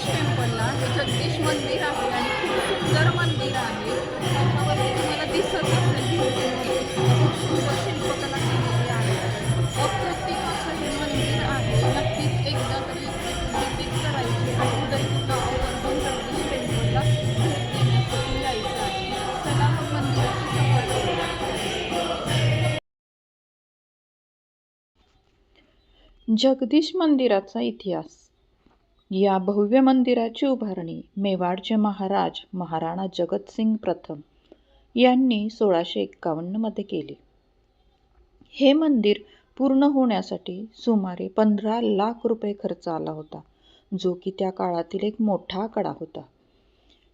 जगदीश टेम्पलला हे जगदीश मंदिर आहे आणि खूप सुंदर मंदिर आहे. त्याच्यावरती तुम्हाला दिसत असेल भिंतीमध्ये खूप सुंदर शिल्पकला केलेली आहे. अप्रतिम असं हे मंदिर आहे. नक्कीच एकदा तरी व्हिजिट करायची आणि उदयपूरला आवर्जून जगदीश टेम्पलला भेट देण्यासाठी यायचं आहे. चला मग मंदिराची सफर करूया. जगदीश मंदिराचा इतिहास. या भव्य मंदिराची उभारणी मेवाडचे महाराज महाराणा जगतसिंग प्रथम यांनी 1651 मध्ये केली. हे मंदिर पूर्ण होण्यासाठी सुमारे 15 लाख रुपये खर्च आला होता, जो की त्या काळातील एक मोठा आकडा होता.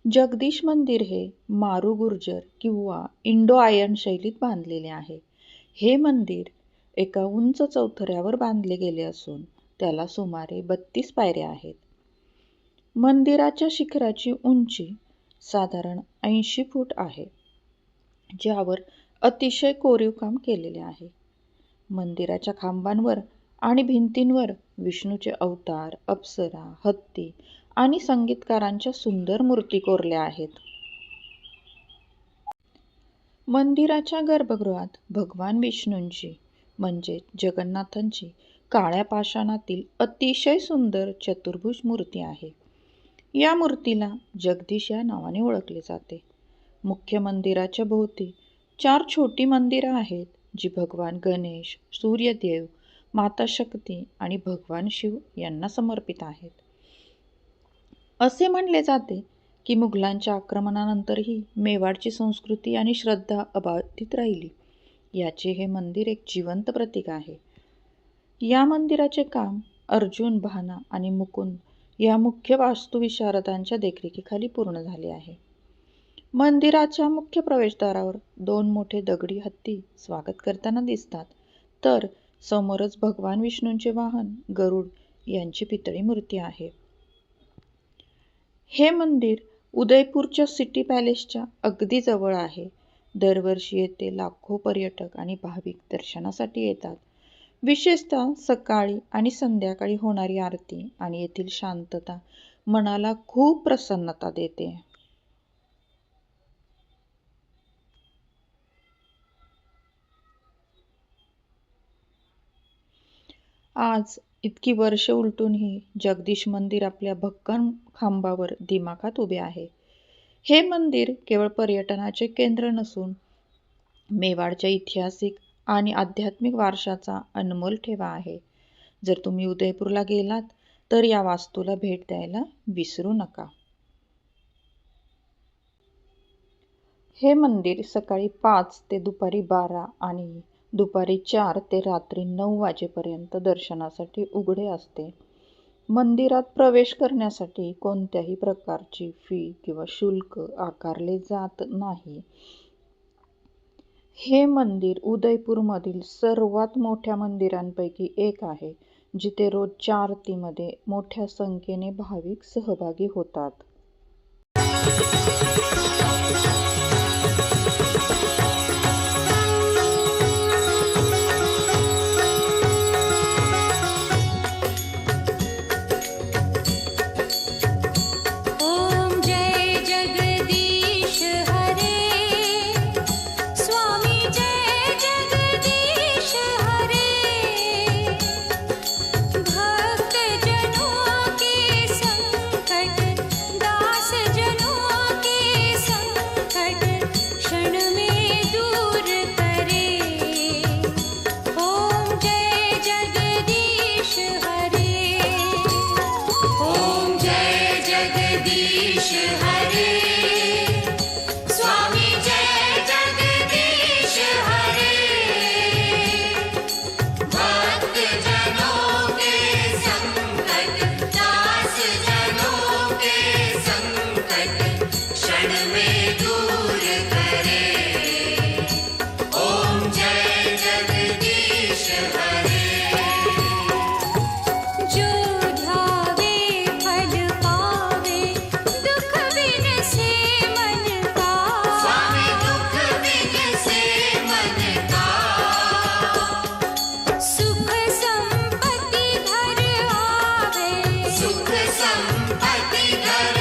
जगदीश मंदिर हे मारू गुर्जर किंवा इंडो आयन शैलीत बांधलेले आहे. हे मंदिर एका उंच चौथऱ्यावर बांधले गेले असून त्याला सुमारे 32 पायऱ्या आहेत. मंदिराच्या शिखराची उंची साधारण 80 फूट आहे, ज्यावर अतिशय कोरीव काम केलेले आहे. मंदिराच्या खांबांवर आणि भिंतींवर विष्णूचे अवतार, अप्सरा, हत्ती आणि संगीतकारांच्या सुंदर मूर्ती कोरल्या आहेत. मंदिराच्या गर्भगृहात भगवान विष्णूंची म्हणजे जगन्नाथांची काळ्या पाषाणातील अतिशय सुंदर चतुर्भुज मूर्ती आहे. या मूर्तीला जगदीश या नावाने ओळखले जाते. मुख्य मंदिराच्या भोवती 4 छोटी मंदिरं आहेत, जी भगवान गणेश, सूर्यदेव, माता शक्ती आणि भगवान शिव यांना समर्पित आहेत. असे म्हणले जाते की मुघलांच्या आक्रमणानंतरही मेवाडची संस्कृती आणि श्रद्धा अबाधित राहिली. याचे हे मंदिर एक जिवंत प्रतीक आहे. या मंदिराचे काम अर्जुन, भाना आणि मुकुंद या मुख्य वास्तुविशारदांच्या देखरेखीखाली पूर्ण झाले आहे. मंदिराच्या मुख्य प्रवेशद्वारावर 2 मोठे दगडी हत्ती स्वागत करताना दिसतात, तर समोरच भगवान विष्णूंचे वाहन गरुड यांची पितळी मूर्ती आहे. हे मंदिर उदयपूरच्या सिटी पॅलेसच्या अगदी जवळ आहे. दरवर्षी येथे लाखो पर्यटक आणि भाविक दर्शनासाठी येतात. विशेषतः सकाळी आणि संध्याकाळी होणारी आरती आणि येथील शांतता मनाला खूप प्रसन्नता देते. आज इतकी वर्ष उलटूनही जगदीश मंदिर आपल्या भक्कम खांबावर दिमाखात उभे आहे. हे मंदिर केवळ पर्यटनाचे केंद्र नसून मेवाडच्या ऐतिहासिक आणि आध्यात्मिक वारशाचा अनमोल ठेवा आहे. जर तुम्ही उदयपूरला गेलात तर या वास्तूला भेट द्यायला विसरू नका. हे मंदिर सकाळी 5 ते दुपारी 12 आणि दुपारी 4 ते रात्री 9 वाजेपर्यंत दर्शनासाठी उघडे असते. मंदिरात प्रवेश करण्यासाठी कोणत्याही प्रकारची फी किंवा शुल्क आकारले जात नाही. हे मंदिर उदयपूरमधील सर्वात मोठ्या मंदिरांपैकी एक आहे, जिथे रोजच्या आरतीमध्ये मोठ्या संख्येने भाविक सहभागी होतात. संपत्ति घर